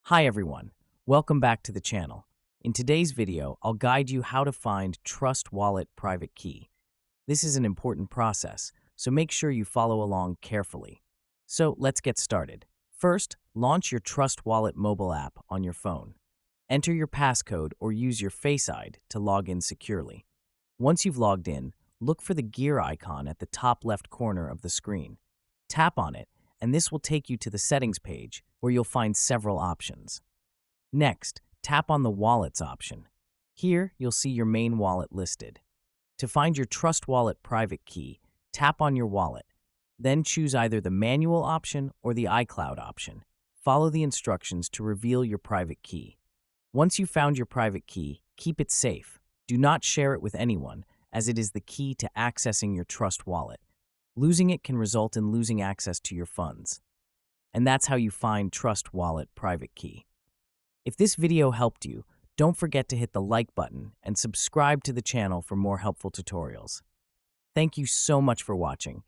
Hi everyone, welcome back to the channel. In today's video, I'll guide you how to find Trust Wallet private key. This is an important process, so make sure you follow along carefully. So let's get started. First, launch your Trust Wallet mobile app on your phone. Enter your passcode or use your Face ID to log in securely. Once you've logged in, look for the gear icon at the top left corner of the screen. Tap on it, and this will take you to the settings page where you'll find several options. Next, tap on the Wallets option. Here, you'll see your main wallet listed. To find your Trust Wallet private key, tap on your wallet. Then choose either the manual option or the iCloud option. Follow the instructions to reveal your private key. Once you've found your private key, keep it safe. Do not share it with anyone, as it is the key to accessing your Trust Wallet. Losing it can result in losing access to your funds. And that's how you find Trust Wallet private key. If this video helped you, don't forget to hit the like button and subscribe to the channel for more helpful tutorials. Thank you so much for watching,